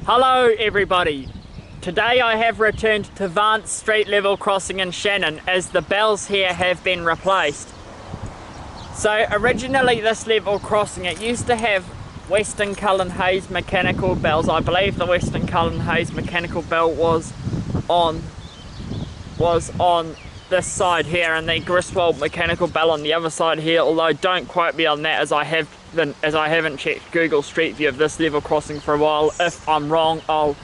Hello everybody. Today I have returned to Vance Street Level Crossing in Shannon as the bells here have been replaced. So originally this level crossing, it used to have Western Cullen Hayes mechanical bells. I believe the Western Cullen Hayes mechanical bell was on this side here, and the Griswold mechanical bell on the other side here, although don't quote me on that as I haven't checked Google Street View of this level crossing for a while. If I'm wrong, I'll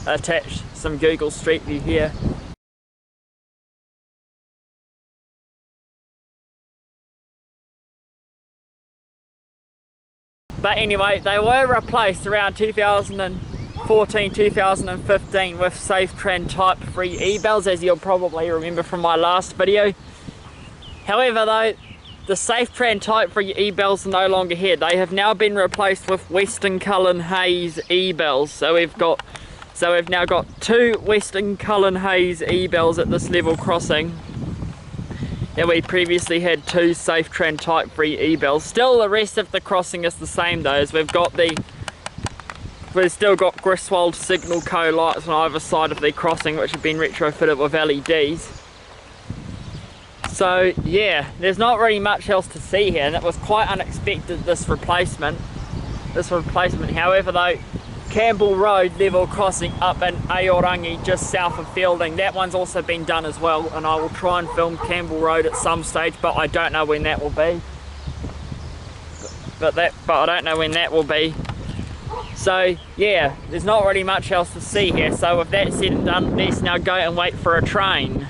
attach some Google Street View here. But anyway, they were replaced around 2014-2015 with Safetran Type 3 E-Bells, as you'll probably remember from my last video. However though, the Safetran Type 3 E-Bells are no longer here. They have now been replaced with Western Cullen Hayes E-Bells. So we've now got two Western Cullen Hayes E-Bells at this level crossing. And we previously had two Safetran Type 3 E-Bells. Still the rest of the crossing is the same though, as we've still got Griswold signal lights on either side of the crossing, which have been retrofitted with LEDs. So yeah, there's not really much else to see here, and it was quite unexpected, this replacement. However though, Campbell Road level crossing up in Aorangi, just south of Fielding, that one's also been done as well, and I will try and film Campbell Road at some stage, but I don't know when that will be. But I don't know when that will be. So yeah, there's not really much else to see here. So with that said and done, let's now go and wait for a train.